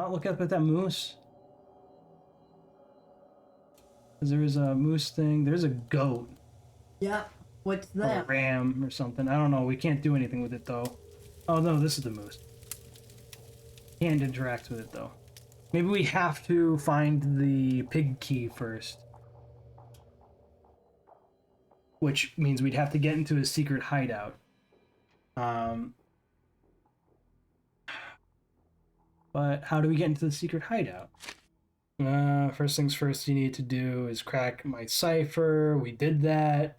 not look up at that moose? Because there is a moose thing. There's a goat. Yeah. What's Or a that? ram or something. I don't know. We can't do anything with it, though. Oh, no, this is the moose. Can't interact with it, though. Maybe we have to find the pig key first. Which means we'd have to get into a secret hideout. But how do we get into the secret hideout? First things first you need to do is crack my cipher. We did that.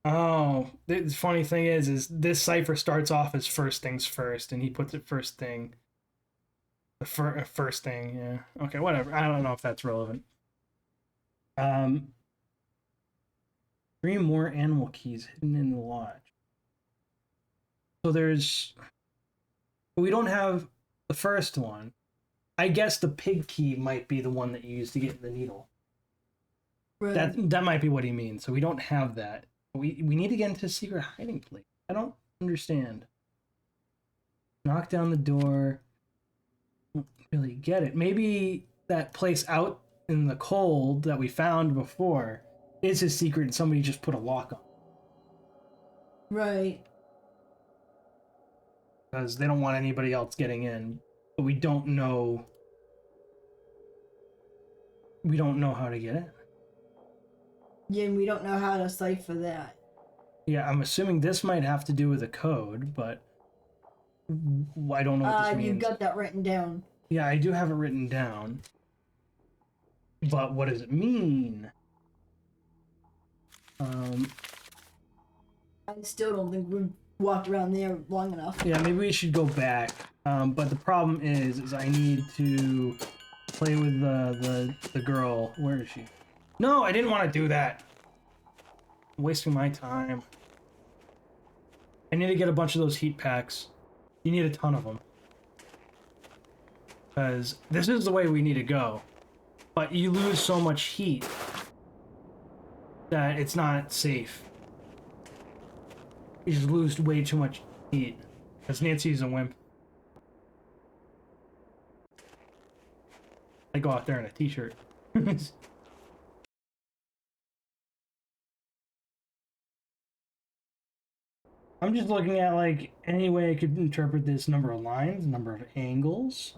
Oh, the funny thing is this cipher starts off as first things first, and he puts it first thing. The first thing, yeah. Okay, whatever. I don't know if that's relevant. Um, 3 more animal keys hidden in the lodge. So we don't have the first one. I guess the pig key might be the one that you use to get in the needle. Right. That might be what he means. So we don't have that. We need to get into a secret hiding place. I don't understand. Knock down the door. Don't really get it. Maybe that place out in the cold that we found before is his secret and somebody just put a lock on. Right. Because they don't want anybody else getting in. But we don't know. We don't know how to get it. Yeah, and we don't know how to cipher that. Yeah, I'm assuming this might have to do with a code, but I don't know what this means. You've got that written down. Yeah, I do have it written down. But what does it mean? I still don't think we've walked around there long enough. Yeah, maybe we should go back. But the problem is I need to play with the girl. Where is she? No, I didn't want to do that. I'm wasting my time. I need to get a bunch of those heat packs. You need a ton of them. Because this is the way we need to go. But you lose so much heat that it's not safe. You just lose way too much heat. Because Nancy's a wimp. I go out there in a t-shirt. I'm just looking at, like, any way I could interpret this number of lines, number of angles.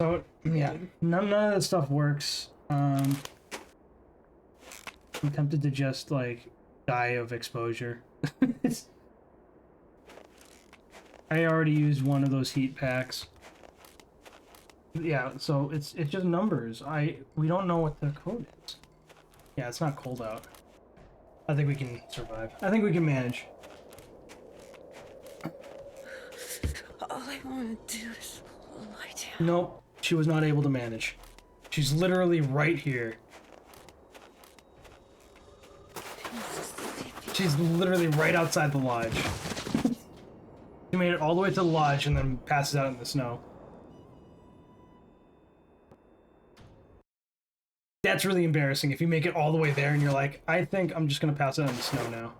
So, yeah, none of this stuff works. I'm tempted to just, like, die of exposure. I already used one of those heat packs. Yeah, so it's just numbers. We don't know what the code is. Yeah, it's not cold out. I think we can survive. I think we can manage. All I want to do is lie down. Nope, she was not able to manage. She's literally right here. She's literally right outside the lodge. She made it all the way to the lodge and then passes out in the snow. That's really embarrassing if you make it all the way there and you're like, I think I'm just gonna pass out in the snow now.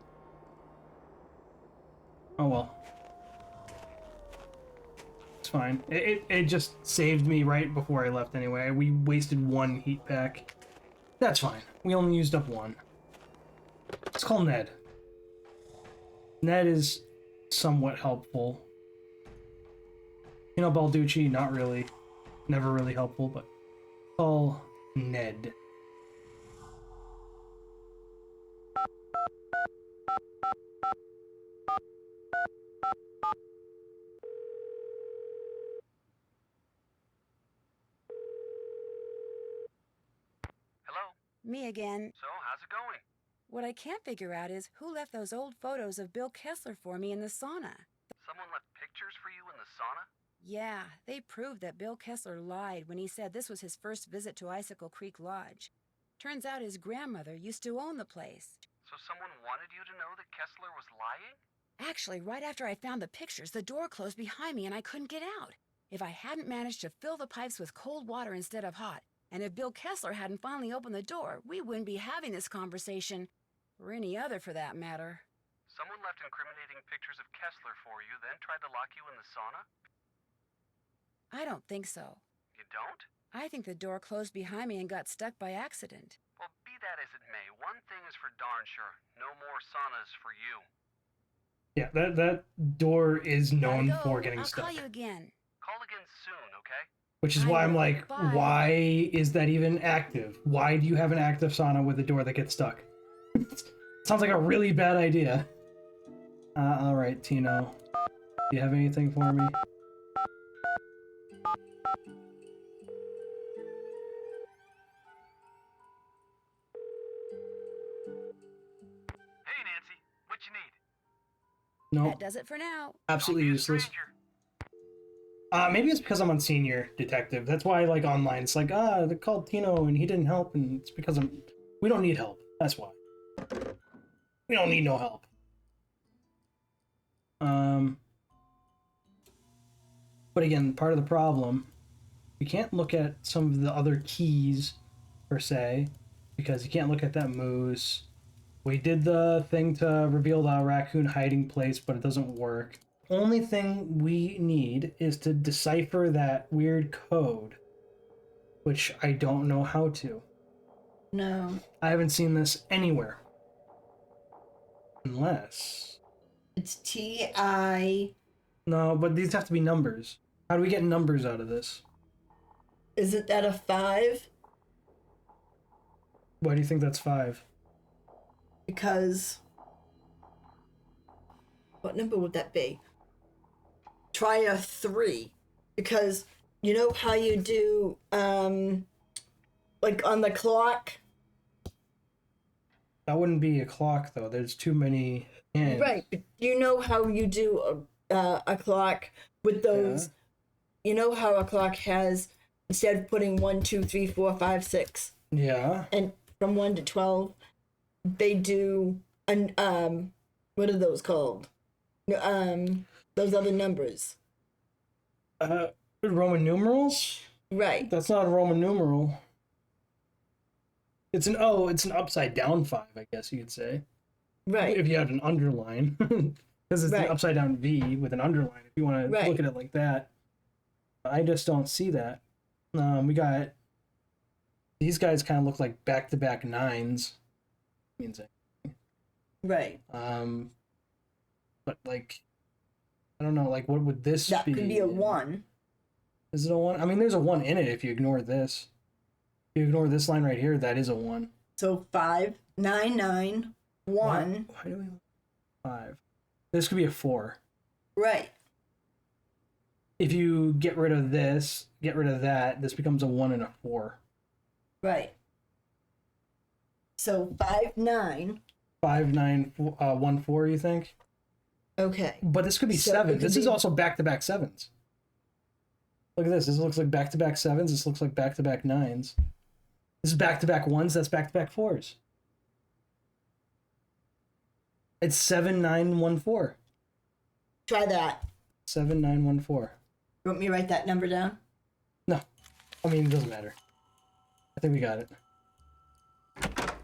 Oh well. It's fine. It just saved me right before I left anyway. We wasted one heat pack. That's fine. We only used up one. Let's call Ned. Ned is somewhat helpful. You know, Balducci, not really. Never really helpful, but call Ned. Hello? Me again. So, how's it going? What I can't figure out is who left those old photos of Bill Kessler for me in the sauna. Someone left pictures for you in the sauna? Yeah, they proved that Bill Kessler lied when he said this was his first visit to Icicle Creek Lodge. Turns out his grandmother used to own the place. So someone wanted you to know that Kessler was lying? Actually, right after I found the pictures, the door closed behind me and I couldn't get out. If I hadn't managed to fill the pipes with cold water instead of hot, and if Bill Kessler hadn't finally opened the door, we wouldn't be having this conversation. Or any other for that matter. Someone left incriminating pictures of Kessler for you, then tried to lock you in the sauna? I don't think so. You don't? I think the door closed behind me and got stuck by accident. Well, be that as it may, one thing is for darn sure. No more saunas for you. Yeah, that door is known Gotta go. for getting I'll stuck. call you again. Call again soon, okay? Which is I why I'm will. like, Bye. why is that even active? Why do you have an active sauna with a door that gets stuck? Sounds like a really bad idea. Alright, Tino. Do you have anything for me? Hey, Nancy. What you need? Nope. That does it for now. Absolutely Don't be a useless. stranger. Maybe it's because I'm on senior detective. That's why, like, online, it's like, they called Tino and he didn't help, and it's because we don't need help. That's why. We don't need no help. But again, part of the problem, we can't look at some of the other keys, per se, because you can't look at that moose. We did the thing to reveal the raccoon hiding place, but it doesn't work. Only thing we need is to decipher that weird code, which I don't know how to. No. I haven't seen this anywhere. Unless... It's T-I... No, but these have to be numbers. How do we get numbers out of this? Isn't that a 5? Why do you think that's 5? Because... What number would that be? Try a 3. Because you know how you do, like on the clock? That wouldn't be a clock, though. There's too many hands. Right. But you know how you do a clock with those... Yeah. You know how a clock has, instead of putting 1, 2, 3, 4, 5, 6, Yeah. and from 1 to 12, they do an what are those called? Those other numbers. Roman numerals? Right. That's not a Roman numeral. It's an upside down 5, I guess you could say. Right. If you had an underline. Because it's Right. an upside down V with an underline, if you want to Right. look at it like that. I just don't see that. We got... These guys kind of look like back-to-back 9s. Means it. Right. But, like... I don't know, like, what would this That be? could be a 1. Is it a 1? I mean, there's a 1 in it if you ignore this. If you ignore this line right here, that is a 1. So 5, 9, 9, 1. Why do we... 5. This could be a 4. Right. If you get rid of this, get rid of that, this becomes a 1 and a 4. Right. So 5, 9. 5, 9, 1, 4, you think? Okay. But this could be So 7. it could This is be- also back-to-back 7s. Look at this. This looks like back-to-back 7s. This looks like back-to-back 9s. This is back-to-back 1s. That's back-to-back 4s. It's 7, 9, 1, 4. Try that. 7, 9, 1, 4. You want me to write that number down? No. I mean, it doesn't matter. I think we got it.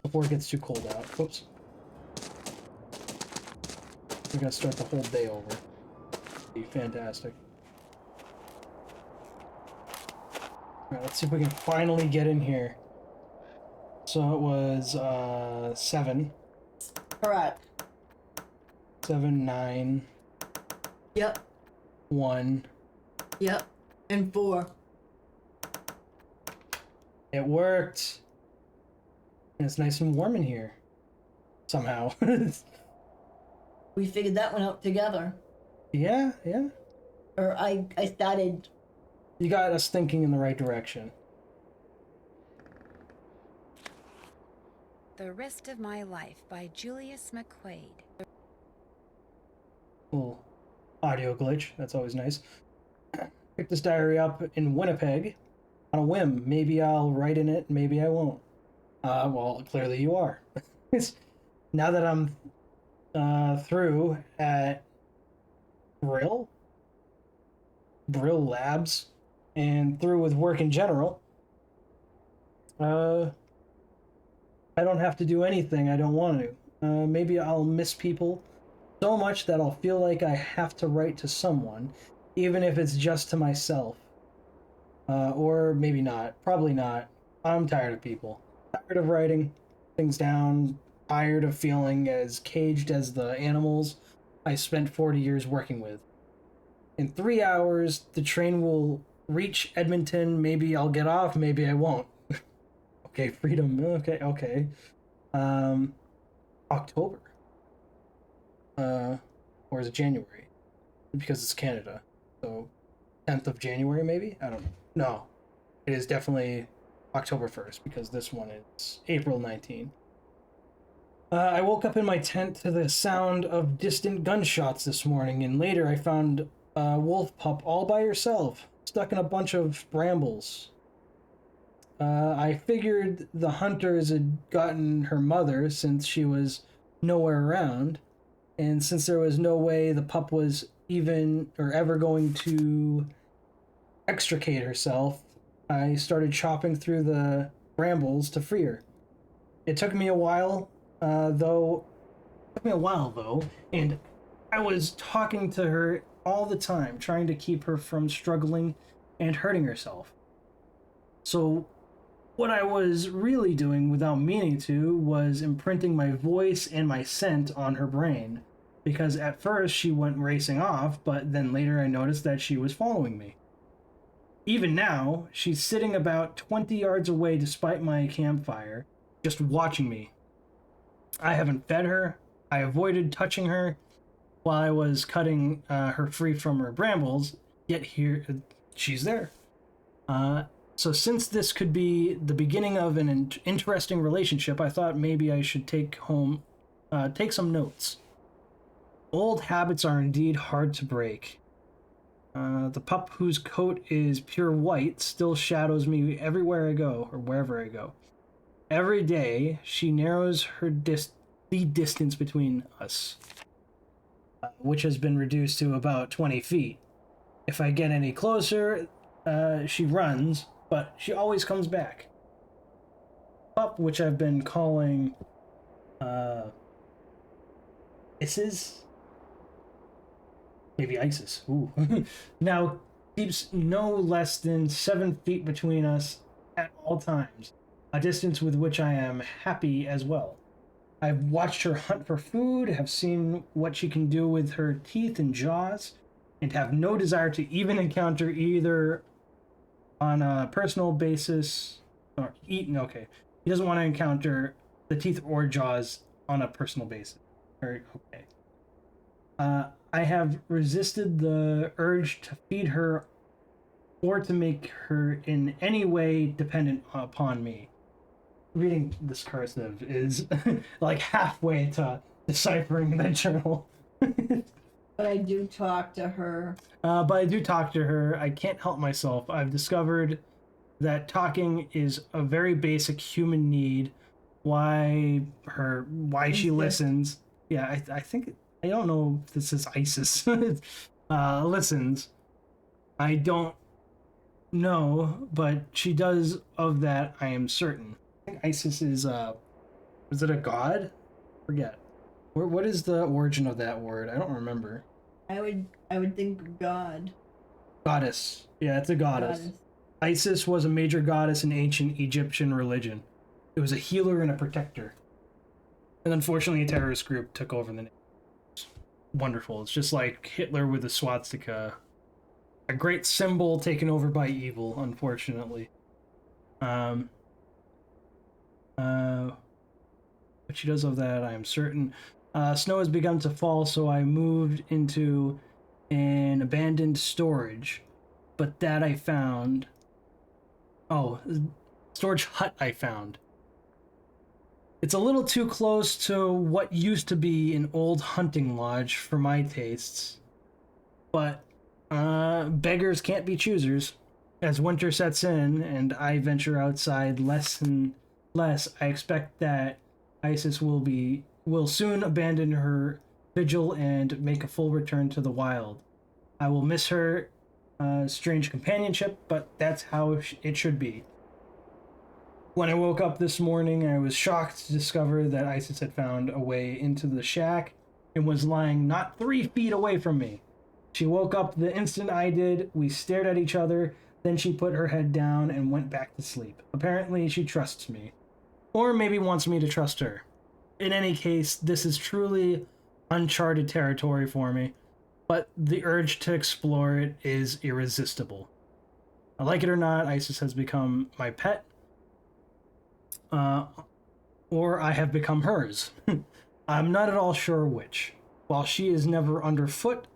Before it gets too cold out. Whoops. We're gonna start the whole day over. Be fantastic. Alright, let's see if we can finally get in here. So it was 7. Correct. 7, 9, Yep. 1. Yep. And 4. It worked. And it's nice and warm in here. Somehow. We figured that one out together. Yeah. Or I started... You got us thinking in the right direction. The Rest of My Life by Julius McQuaid. Little audio glitch. That's always nice. Pick this diary up in Winnipeg on a whim. Maybe I'll write in it, maybe I won't. Well, clearly you are. Now that I'm through at Brill Labs and through with work in general, I don't have to do anything I don't want to. Maybe I'll miss people so much that I'll feel like I have to write to someone, even if it's just to myself. Or maybe not. Probably not. I'm tired of people. Tired of writing things down. Tired of feeling as caged as the animals I spent 40 years working with. In 3 hours, the train will reach Edmonton. Maybe I'll get off, maybe I won't. Okay, freedom. Okay, okay. Um, October. Or is it January? Because it's Canada. So, 10th of January, maybe? I don't know. No, it is definitely October 1st, because this one is April 19th. I woke up in my tent to the sound of distant gunshots this morning, and later I found a wolf pup all by herself, stuck in a bunch of brambles. I figured the hunters had gotten her mother since she was nowhere around, and since there was no way the pup was even or ever going to extricate herself, I started chopping through the brambles to free her. It took me a while, though. And I was talking to her all the time, trying to keep her from struggling and hurting herself. So, what I was really doing without meaning to was imprinting my voice and my scent on her brain. Because at first she went racing off, but then later I noticed that she was following me. Even now, she's sitting about 20 yards away despite my campfire, just watching me. I haven't fed her. I avoided touching her while I was cutting her free from her brambles, yet here she's there. So since this could be the beginning of an interesting relationship, I thought maybe I should take some notes. Old habits are indeed hard to break. The pup whose coat is pure white still shadows me everywhere I go, or wherever I go. Every day, she narrows the distance between us, which has been reduced to about 20 feet. If I get any closer, she runs, but she always comes back. Pup, which I've been calling Isis? Maybe Isis. Ooh. Now keeps no less than 7 feet between us at all times, a distance with which I am happy as well. I've watched her hunt for food, have seen what she can do with her teeth and jaws, and have no desire to even encounter either on a personal basis or eaten. Okay, he doesn't want to encounter the teeth or jaws on a personal basis. Okay. I have resisted the urge to feed her or to make her in any way dependent upon me. Reading this cursive is like halfway to deciphering the journal. But I do talk to her. I can't help myself. I've discovered that talking is a very basic human need. Why she listens. Yeah, I think, I don't know if this is ISIS. Listens. I don't know, but she does, of that I am certain. I think ISIS is it a god? Forget. What is the origin of that word? I don't remember. I would think God. Goddess. Yeah, it's a goddess. Isis was a major goddess in ancient Egyptian religion. It was a healer and a protector. And unfortunately, a terrorist group took over the name. It's wonderful. It's just like Hitler with a swastika. A great symbol taken over by evil, unfortunately. But she does of that, I am certain. Snow has begun to fall, so I moved into an abandoned storage. But that I found... Oh, storage hut I found. It's a little too close to what used to be an old hunting lodge for my tastes. But beggars can't be choosers. As winter sets in and I venture outside less and less, I expect that Isis will soon abandon her vigil and make a full return to the wild. I will miss her strange companionship, but that's how it should be. When I woke up this morning, I was shocked to discover that Isis had found a way into the shack and was lying not 3 feet away from me. She woke up the instant I did. We stared at each other. Then she put her head down and went back to sleep. Apparently, she trusts me. Or maybe wants me to trust her. In any case, this is truly uncharted territory for me, but the urge to explore it is irresistible. I like it or not, Isis has become my pet, or I have become hers. I'm not at all sure which. While she is never underfoot,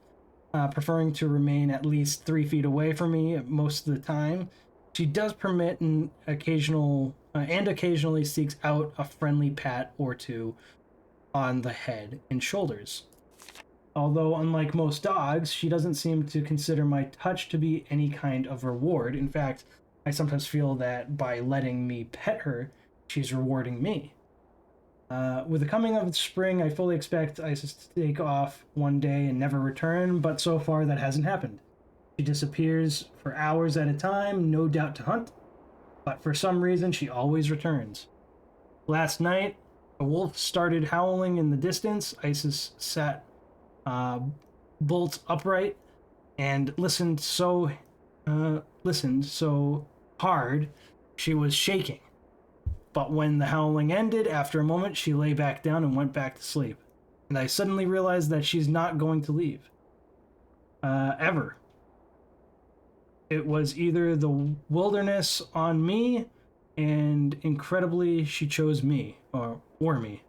preferring to remain at least 3 feet away from me most of the time, she does permit an occasional and occasionally seeks out a friendly pat or two on the head and shoulders. Although, unlike most dogs, she doesn't seem to consider my touch to be any kind of reward. In fact, I sometimes feel that by letting me pet her, she's rewarding me. With the coming of spring, I fully expect Isis to take off one day and never return, but so far that hasn't happened. She disappears for hours at a time, no doubt to hunt, but for some reason she always returns. Last night, a wolf started howling in the distance. Isis sat bolt upright and listened so hard she was shaking. But when the howling ended, after a moment, she lay back down and went back to sleep. And I suddenly realized that she's not going to leave. Ever. It was either the wilderness on me, and incredibly, she chose me. Or me.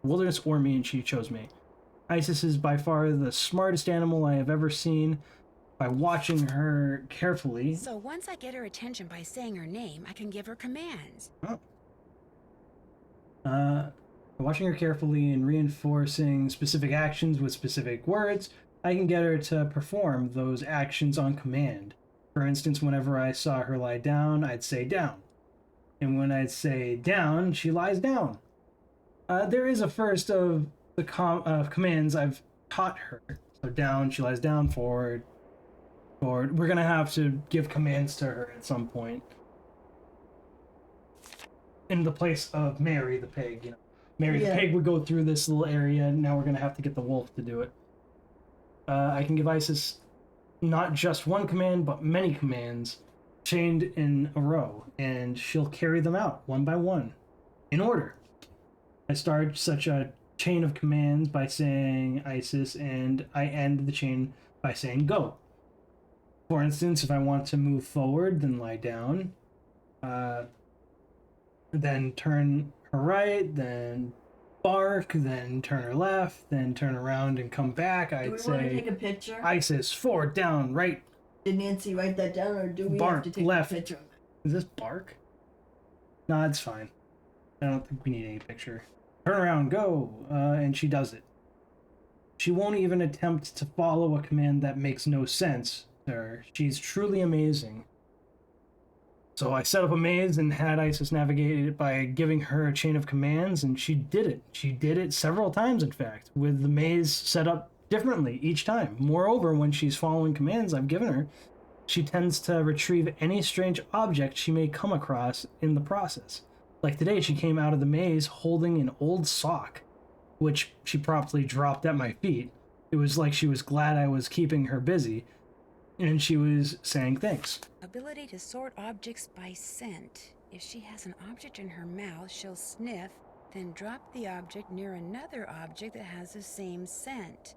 Wilderness or me, and she chose me. Isis is by far the smartest animal I have ever seen. By watching her carefully... So once I get her attention by saying her name, I can give her commands. Oh. Watching her carefully and reinforcing specific actions with specific words, I can get her to perform those actions on command. For instance, whenever I saw her lie down, I'd say down. And when I'd say down, she lies down. There is a first of the commands I've taught her. So down, she lies down, forward, forward. We're gonna have to give commands to her at some point. In the place of Mary the pig, you know. Mary the pig would go through this little area, and now we're going to have to get the wolf to do it. I can give Isis not just one command, but many commands chained in a row, and she'll carry them out one by one, in order. I start such a chain of commands by saying Isis, and I end the chain by saying go. For instance, if I want to move forward, then lie down. Then turn her right, then bark, then turn her left, then turn around and come back. I'd do we say, want to take a picture? Isis, forward, down, right. Did Nancy write that down, or do we Bark, have to take left. a picture? Is this bark? No, it's fine. I don't think we need any picture. Turn around, go, and she does it. She won't even attempt to follow a command that makes no sense to her. She's truly amazing. So I set up a maze and had Isis navigate it by giving her a chain of commands, and she did it. She did it several times, in fact, with the maze set up differently each time. Moreover, when she's following commands I've given her, she tends to retrieve any strange object she may come across in the process. Like today, she came out of the maze holding an old sock, which she promptly dropped at my feet. It was like she was glad I was keeping her busy, and she was saying thanks. Ability to sort objects by scent. If she has an object in her mouth, she'll sniff, then drop the object near another object that has the same scent.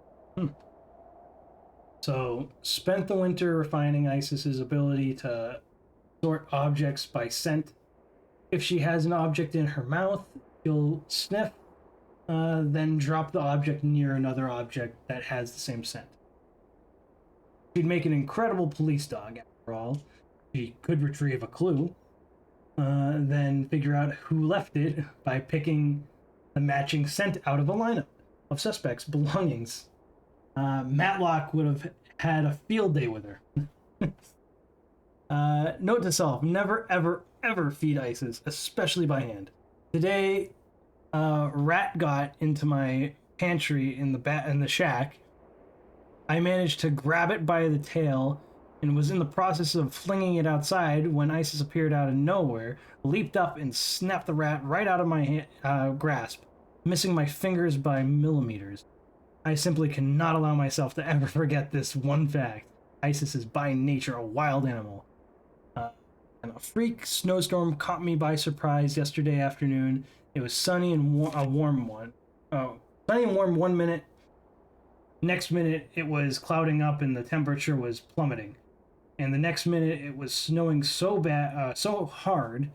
So, spent the winter refining Isis's ability to sort objects by scent. If she has an object in her mouth, she'll sniff, then drop the object near another object that has the same scent. She'd make an incredible police dog, after all. She could retrieve a clue, then figure out who left it by picking the matching scent out of a lineup of suspects' belongings. Matlock would have had a field day with her. Note to self, never, ever, ever feed Isis, especially by hand. Today, a rat got into my pantry in the shack. I managed to grab it by the tail and was in the process of flinging it outside when Isis appeared out of nowhere, leaped up and snapped the rat right out of my grasp, missing my fingers by millimeters. I simply cannot allow myself to ever forget this one fact. Isis is by nature a wild animal. And a freak snowstorm caught me by surprise yesterday afternoon. It was sunny and a warm one. Oh, sunny and warm 1 minute. Next minute, it was clouding up and the temperature was plummeting. And the next minute, it was snowing so bad, so hard,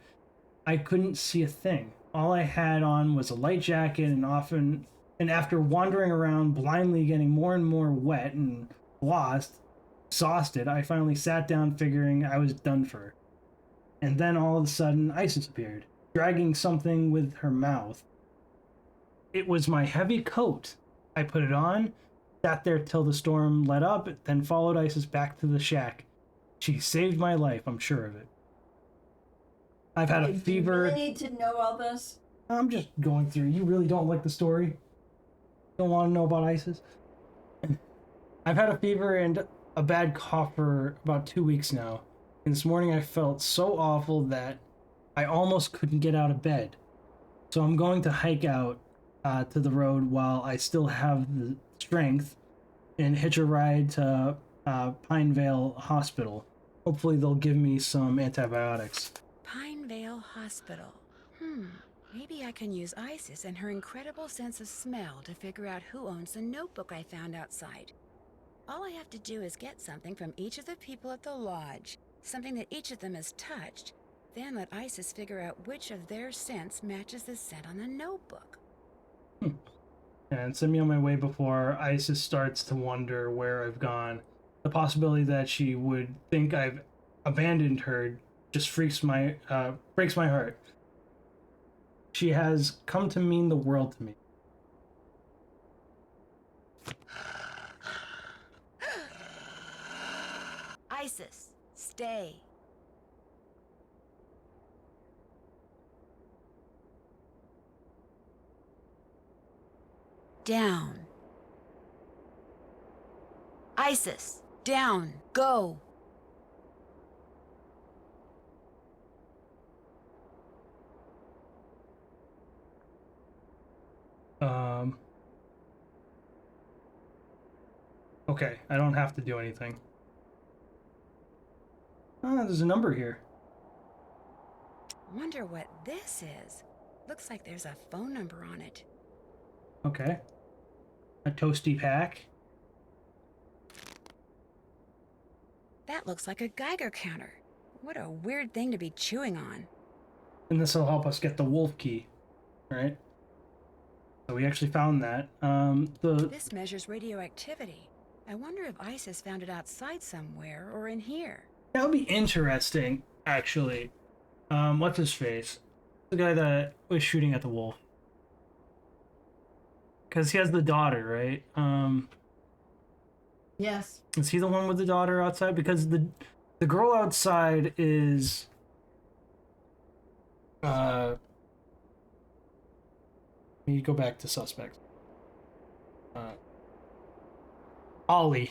I couldn't see a thing. All I had on was a light jacket, and after wandering around blindly, getting more and more wet and lost, exhausted, I finally sat down, figuring I was done for. And then all of a sudden, Isis appeared, dragging something with her mouth. It was my heavy coat. I put it on, sat there till the storm let up, then followed Isis back to the shack. She saved my life, I'm sure of it. I've had a fever. Do you really need to know all this? I'm just going through. You really don't like the story? Don't want to know about Isis? I've had a fever and a bad cough for about 2 weeks now. And this morning I felt so awful that I almost couldn't get out of bed. So I'm going to hike out to the road while I still have the strength and hitch a ride to Pinevale Hospital. Hopefully they'll give me some antibiotics. Pinevale Hospital. Maybe I can use Isis and her incredible sense of smell to figure out who owns the notebook I found outside. All I have to do is get something from each of the people at the lodge, something that each of them has touched, then let Isis figure out which of their scents matches the scent on the notebook. And send me on my way before Isis starts to wonder where I've gone. The possibility that she would think I've abandoned her just breaks my heart. She has come to mean the world to me. Isis, stay. Down. Isis, down. Go. Okay, I don't have to do anything. There's a number here. Wonder what this is. Looks like there's a phone number on it. Okay. A toasty pack. That looks like a Geiger counter. What a weird thing to be chewing on. And this will help us get the wolf key, right? So we actually found that. This measures radioactivity. I wonder if Isis found it outside somewhere or in here. That would be interesting, actually. What's his face? The guy that was shooting at the wolf. Because he has the daughter, right? Yes. Is he the one with the daughter outside? Because the girl outside is... Let me go back to suspects. Ollie.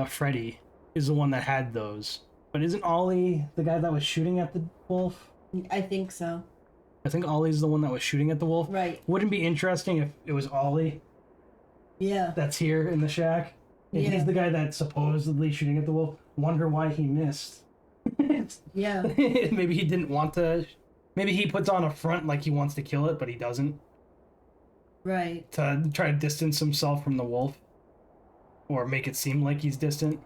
Freddy is the one that had those. But isn't Ollie the guy that was shooting at the wolf? I think so. I think Ollie's the one that was shooting at the wolf. Right. Wouldn't it be interesting if it was Ollie Yeah. that's here in the shack? And Yeah. he's the guy that's supposedly shooting at the wolf. Wonder why he missed. Yeah. Maybe he didn't want to... Maybe he puts on a front like he wants to kill it, but he doesn't. Right. To try to distance himself from the wolf. Or make it seem like he's distant.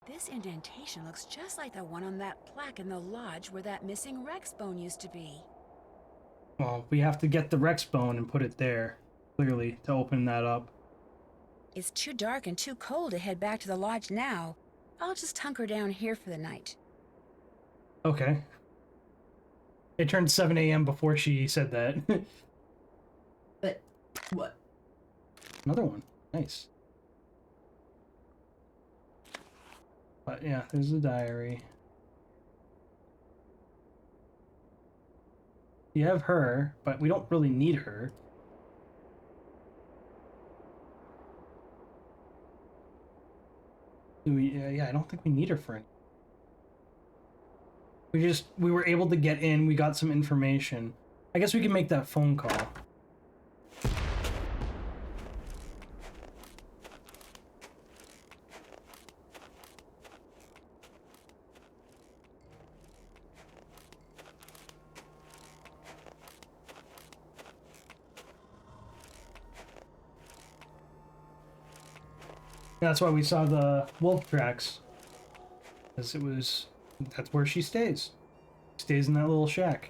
This indentation looks just like the one on that plaque in the lodge where that missing Rex bone used to be. Well, we have to get the Rex bone and put it there, clearly, to open that up. It's too dark and too cold to head back to the lodge now. I'll just hunker down here for the night. Okay. It turned 7 a.m. before she said that. But what? Another one. Nice. But yeah, there's the diary. You have her, but we don't really need her. Do we? Yeah, I don't think we need her for any. We were able to get in. We got some information. I guess we can make that phone call. That's why we saw the wolf tracks. Because that's where she stays. Stays in that little shack.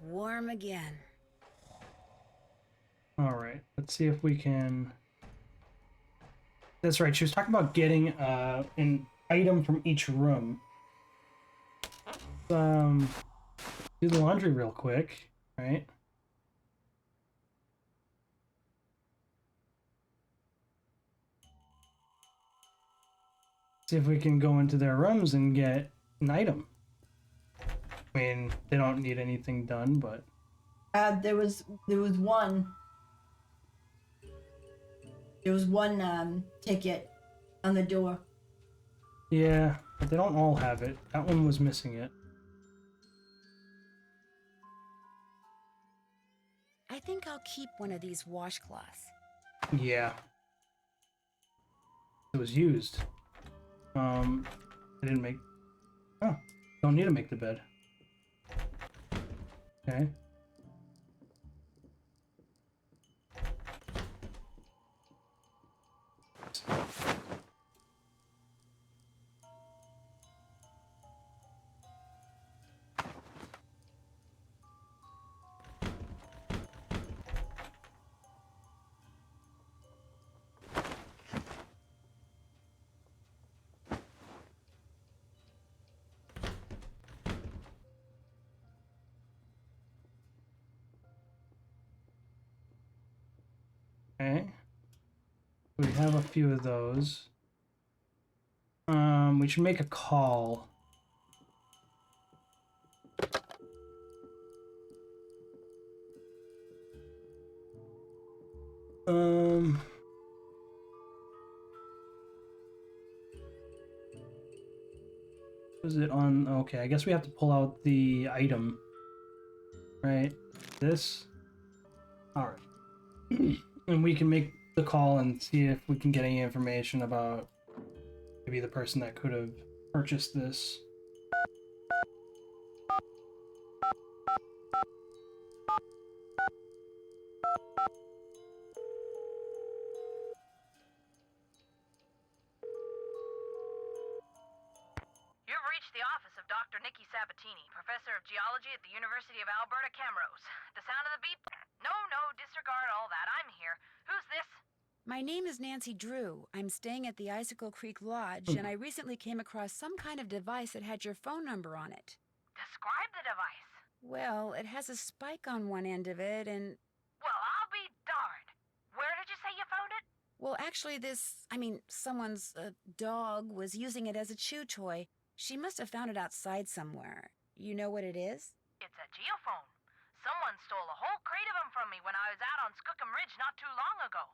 Warm again. Alright, let's see if we can... That's right, she was talking about getting an item from each room. Do the laundry real quick, right? See if we can go into their rooms and get an item. I mean, they don't need anything done, but... There was one. There was one ticket on the door. Yeah, but they don't all have it. That one was missing it. I think I'll keep one of these washcloths. Yeah. It was used. I didn't make... Oh, don't need to make the bed. Okay. Okay. We have a few of those. We should make a call. Was it on? Okay, I guess we have to pull out the item. Right? This? Alright. And we can make the call and see if we can get any information about maybe the person that could have purchased this. You've reached the office of Dr. Nikki Sabatini, professor of geology at the University of Alberta, Camrose. The sound of the beep? No, disregard all that. I'm here. Who's this? My name is Nancy Drew. I'm staying at the Icicle Creek Lodge, and I recently came across some kind of device that had your phone number on it. Describe the device. Well, it has a spike on one end of it, and... Well, I'll be darned. Where did you say you found it? Well, actually, someone's dog was using it as a chew toy. She must have found it outside somewhere. You know what it is? It's a geophone. Someone stole a whole crate of them from me when I was out on Skookum Ridge not too long ago.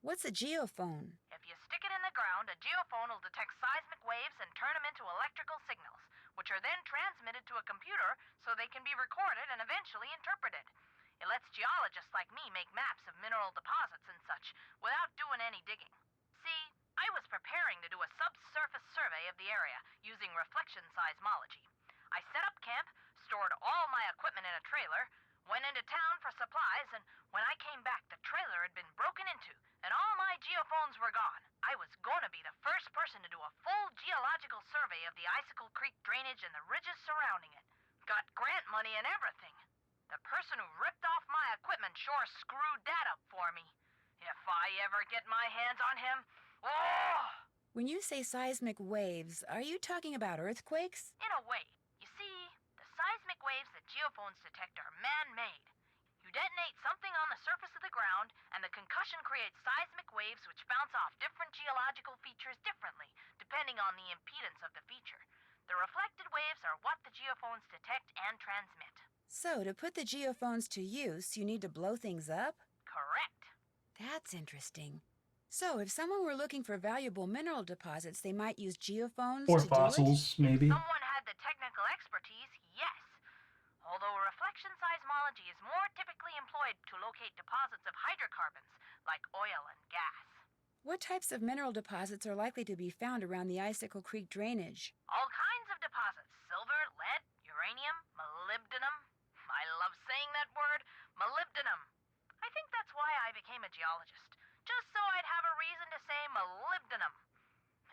What's a geophone? If you stick it in the ground, a geophone will detect seismic waves and turn them into electrical signals, which are then transmitted to a computer so they can be recorded and eventually interpreted. It lets geologists like me make maps of mineral deposits and such without doing any digging. See, I was preparing to do a subsurface survey of the area using reflection seismology. I set up camp, stored all my equipment in a trailer, went into town for supplies, and when I came back, the trailer had been broken into, and all my geophones were gone. I was gonna be the first person to do a full geological survey of the Icicle Creek drainage and the ridges surrounding it. Got grant money and everything. The person who ripped off my equipment sure screwed that up for me. If I ever get my hands on him, oh! When you say seismic waves, are you talking about earthquakes? In a way. You see, the seismic waves that geophones detect are man-made. You detonate something on the surface of the ground, and the concussion creates seismic waves which bounce off different geological features differently, depending on the impedance of the feature. The reflected waves are what the geophones detect and transmit. So, to put the geophones to use, you need to blow things up? Correct. That's interesting. So, if someone were looking for valuable mineral deposits, they might use geophones Or to do it? fossils, maybe. Someone had the technical expertise, yes. Although reflection seismology is more typically employed to locate deposits of hydrocarbons, like oil and gas. What types of mineral deposits are likely to be found around the Icicle Creek drainage? All kinds of deposits: silver, lead, uranium, molybdenum. I love saying that word, molybdenum. I think that's why I became a geologist, just so I'd have a reason to say molybdenum.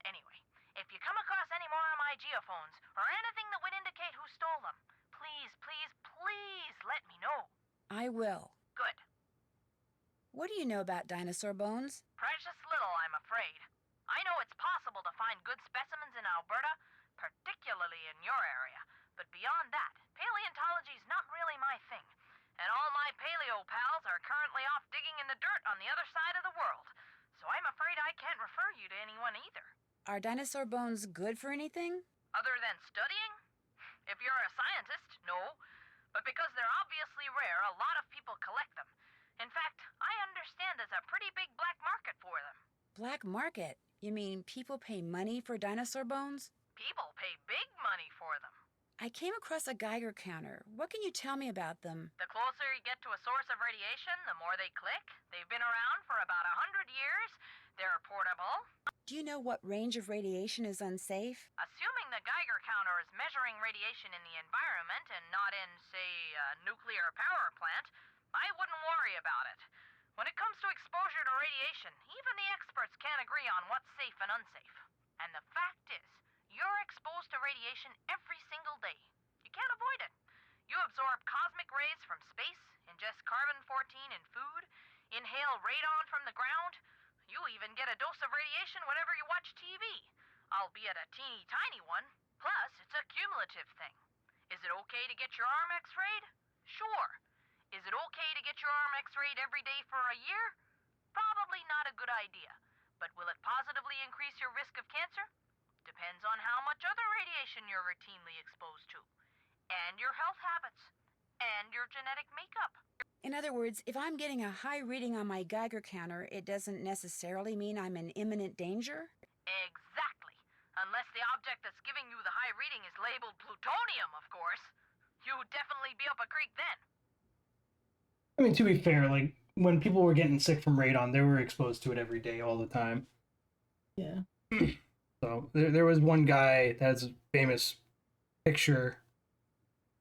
Anyway, if you come across any more of my geophones, or anything that would indicate who stole them, please, please, please let me know. I will. Good. What do you know about dinosaur bones? Precious little, I'm afraid. I know it's possible to find good specimens in Alberta, particularly in your area, but beyond that, paleontology's not really my thing. And all my paleo pals are currently off digging in the dirt on the other side of the world, so I'm afraid I can't refer you to anyone either. Are dinosaur bones good for anything? Other than studying? If you're a scientist, no. But because they're obviously rare, a lot of people collect them. In fact, I understand there's a pretty big black market for them. Black market? You mean people pay money for dinosaur bones? People pay big money for them. I came across a Geiger counter. What can you tell me about them? The closer you get to a source of radiation, the more they click. They've been around for about 100 years. They're portable. Do you know what range of radiation is unsafe? Assuming the Geiger counter is measuring radiation in the environment and not in, say, a nuclear power plant, I wouldn't worry about it. When it comes to exposure to radiation, even the experts can't agree on what's safe and unsafe. And the fact is, you're exposed to radiation every single day. You can't avoid it. You absorb cosmic rays from space, ingest carbon-14 in food, inhale radon from the ground. You even get a dose of radiation whenever you watch TV, albeit a teeny tiny one. Plus, it's a cumulative thing. Is it okay to get your arm x-rayed? Sure. Is it okay to get your arm x-rayed every day for a year? Probably not a good idea. But will it positively increase your risk of cancer? Depends on how much other radiation you're routinely exposed to, and your health habits, and your genetic makeup. In other words, if I'm getting a high reading on my Geiger counter, it doesn't necessarily mean I'm in imminent danger? Exactly. Unless the object that's giving you the high reading is labeled plutonium, of course. You'd definitely be up a creek then. I mean, to be fair, like, when people were getting sick from radon, they were exposed to it every day, all the time. Yeah. So there was one guy that has a famous picture.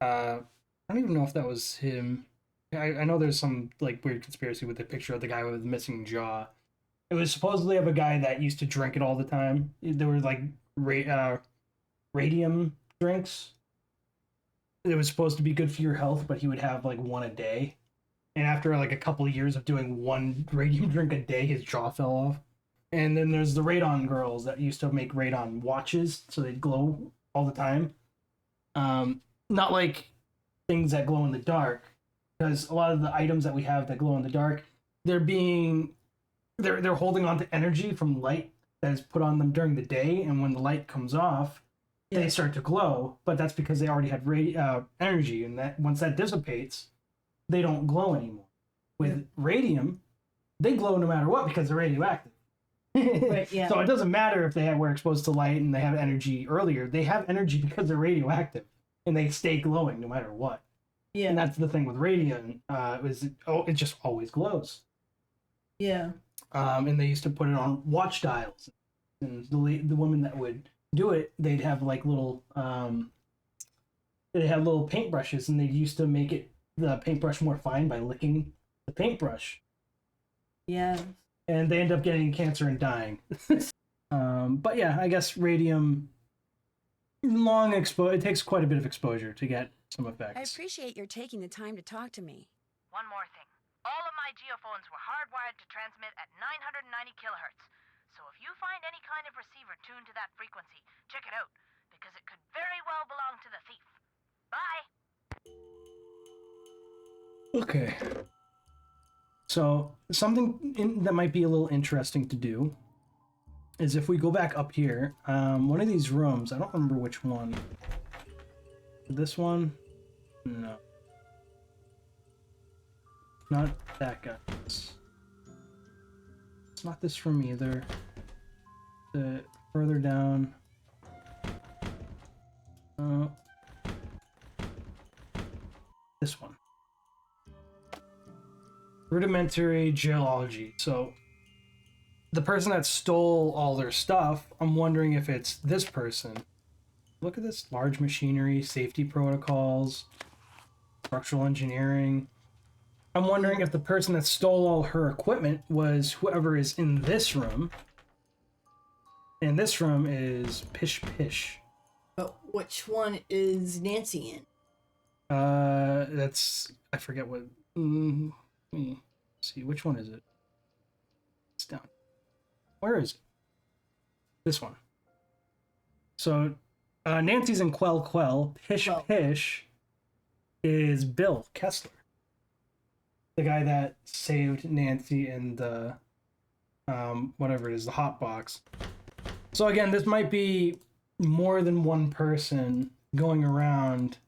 I don't even know if that was him. I know there's some like weird conspiracy with the picture of the guy with the missing jaw. It was supposedly of a guy that used to drink it all the time. There were like radium drinks. It was supposed to be good for your health, but he would have like one a day. And after like a couple of years of doing one radium drink a day, his jaw fell off. And then there's the radon girls that used to make radon watches, so they'd glow all the time. Not like things that glow in the dark, because a lot of the items that we have that glow in the dark, they're holding on to energy from light that is put on them during the day, and when the light comes off, they start to glow. But that's because they already had energy, and that once that dissipates, they don't glow anymore. With radium, they glow no matter what because they're radioactive. Right, yeah. So it doesn't matter if they were exposed to light and they have energy earlier. They have energy because they're radioactive, and they stay glowing no matter what. Yeah. And that's the thing with radium. It just always glows. Yeah. And they used to put it on watch dials, and the women that would do it, they'd have like little paintbrushes, and they used to make the paintbrush more fine by licking the paintbrush. Yeah. And they end up getting cancer and dying. But yeah, I guess radium, it takes quite a bit of exposure to get some effects. I appreciate your taking the time to talk to me. One more thing. All of my geophones were hardwired to transmit at 990 kilohertz. So if you find any kind of receiver tuned to that frequency, check it out, because it could very well belong to the thief. Bye! Okay. So something that might be a little interesting to do is if we go back up here, one of these rooms, I don't remember which one. This one? No. Not that guy. It's not this room either. The further down. This one. Rudimentary geology. So the person that stole all their stuff, I'm wondering if it's this person. Look at this. Large machinery, safety protocols, structural engineering. I'm wondering if the person that stole all her equipment was whoever is in this room. And this room is Pish Pish. But which one is Nancy in? That's, I forget what. Let me see, which one is it? It's down. Where is it? This one. So, Nancy's in Quell Quell. Pish Pish is Bill Kessler, the guy that saved Nancy in the whatever it is, the hot box. So again, this might be more than one person going around.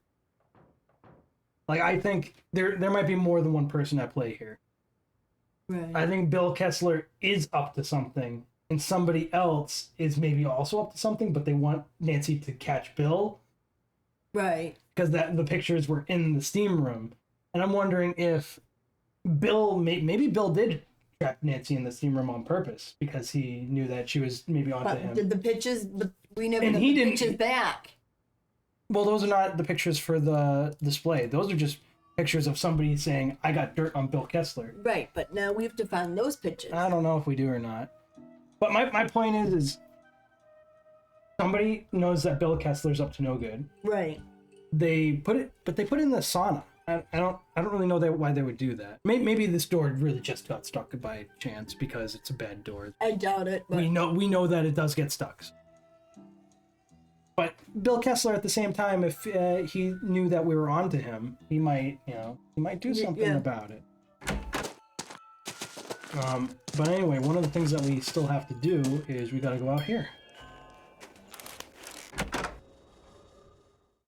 Like, I think there might be more than one person at play here. Right. I think Bill Kessler is up to something, and somebody else is maybe also up to something, but they want Nancy to catch Bill. Right. Because the pictures were in the steam room. And I'm wondering if Bill, maybe Bill did trap Nancy in the steam room on purpose, because he knew that she was maybe onto him. Did the pictures, we never And got he the didn't- pictures back. Well, those are not the pictures for the display. Those are just pictures of somebody saying, I got dirt on Bill Kessler. Right, but now we have to find those pictures. I don't know if we do or not. But my point is somebody knows that Bill Kessler's up to no good. Right. They put it in the sauna. I don't really know why they would do that. Maybe this door really just got stuck by chance because it's a bad door. I doubt it. But... We know that it does get stuck. But Bill Kessler, at the same time, if he knew that we were onto him, he might do something about it. But anyway, one of the things that we still have to do is we got to go out here.